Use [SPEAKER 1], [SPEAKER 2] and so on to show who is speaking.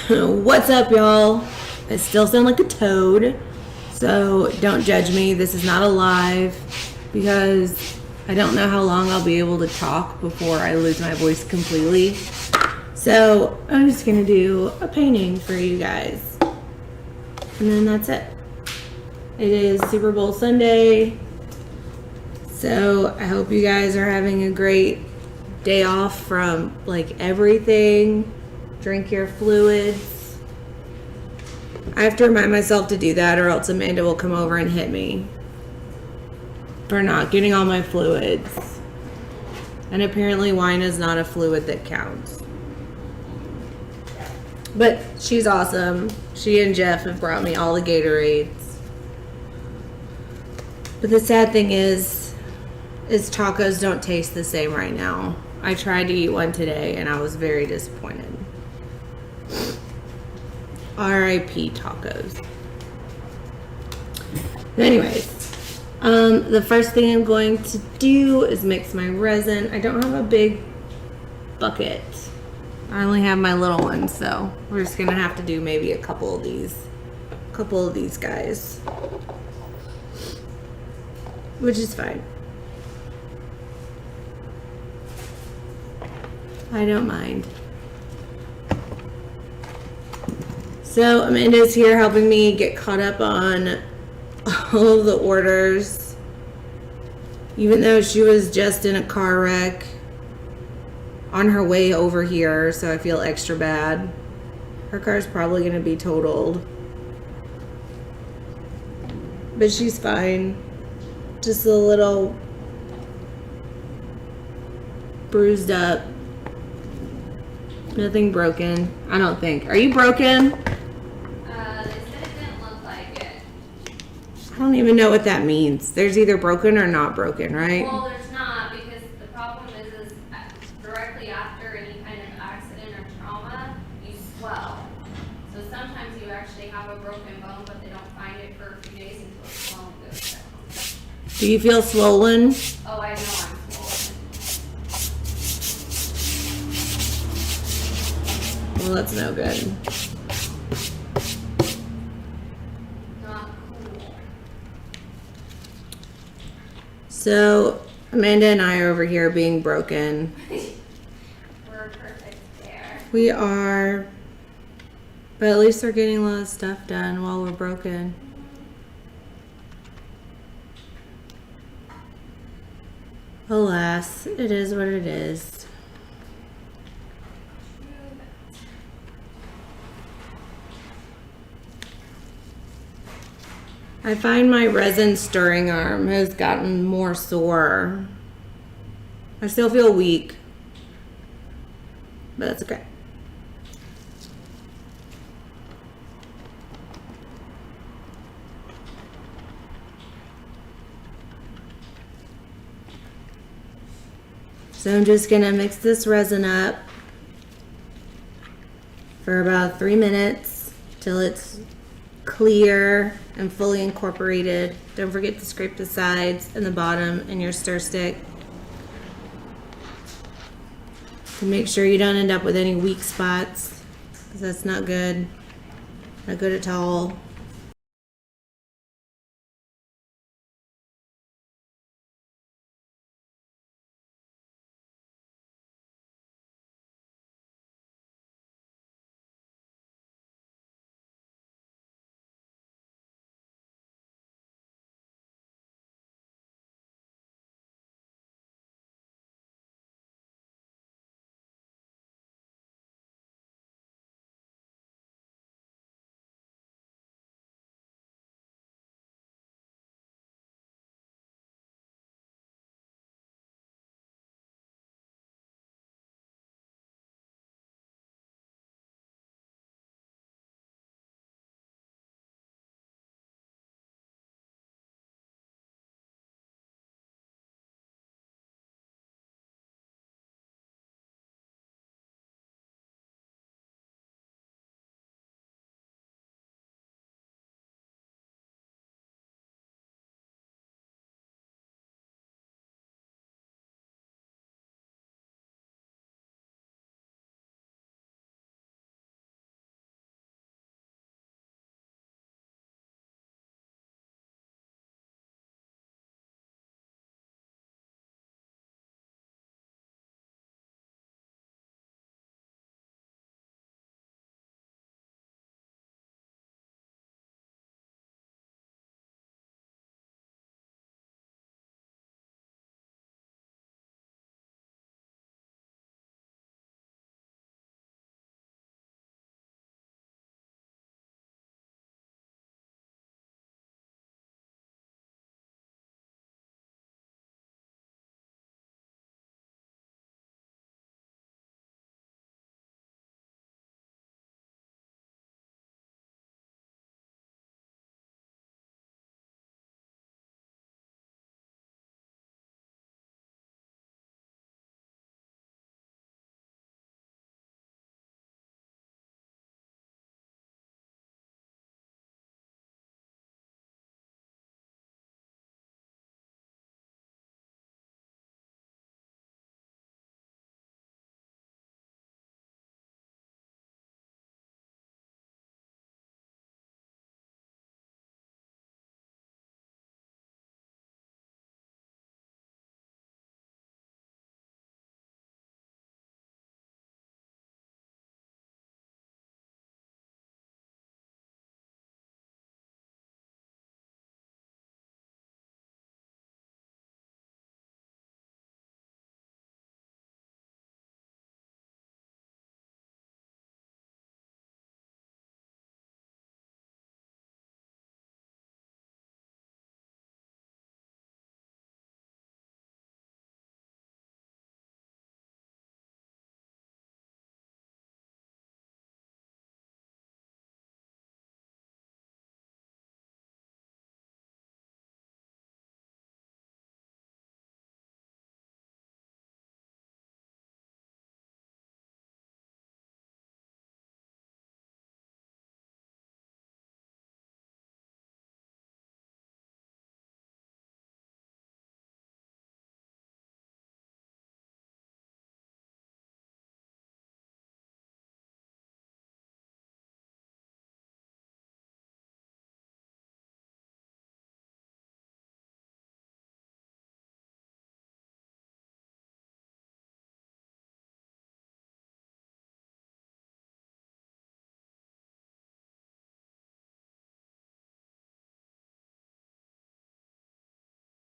[SPEAKER 1] What's up, y'all? I still sound like a toad, so don't judge me. This is not a live because I don't know how long I'll be able to talk before I lose my voice completely. So I'm just gonna do a painting for you guys, and then that's it. It is Super Bowl Sunday, so I hope you guys are having a great day off from like everything. Drink your fluids. I have to remind myself to do that, or else Amanda will come over and hit me for not getting all my fluids. And apparently wine is not a fluid that counts. But she's awesome. She and Jeff have brought me all the Gatorades. But the sad thing is tacos don't taste the same right now. I tried to eat one today and I was very disappointed. R.I.P. tacos. Anyways, the first thing I'm going to do is mix my resin. I don't have a big bucket. I only have my little one, so we're just gonna have to do maybe a couple of these guys, which is fine. I don't mind. So Amanda's here helping me get caught up on all of the orders, even though she was just in a car wreck on her way over here, so I feel extra bad. Her car's probably going to be totaled, but she's fine. Just a little bruised up. Nothing broken, I don't think. Are you broken? I don't even know what that means. There's either broken or not broken, right?
[SPEAKER 2] Well, there's not, because the problem is directly after any kind of accident or trauma, you swell. So sometimes you actually have a broken bone, but they don't find it for a few days until the swelling goes down.
[SPEAKER 1] Do you feel swollen?
[SPEAKER 2] Oh, I know I'm swollen.
[SPEAKER 1] Well, that's no good. So Amanda and I are over here being broken.
[SPEAKER 2] We're perfect there.
[SPEAKER 1] We are, but at least we're getting a lot of stuff done while we're broken. Alas, it is what it is. I find my resin stirring arm has gotten more sore. I still feel weak, but that's okay. So I'm just gonna mix this resin up for about 3 minutes till it's clear and fully incorporated. Don't forget to scrape the sides and the bottom in your stir stick to make sure you don't end up with any weak spots, because that's not good. Not good at all.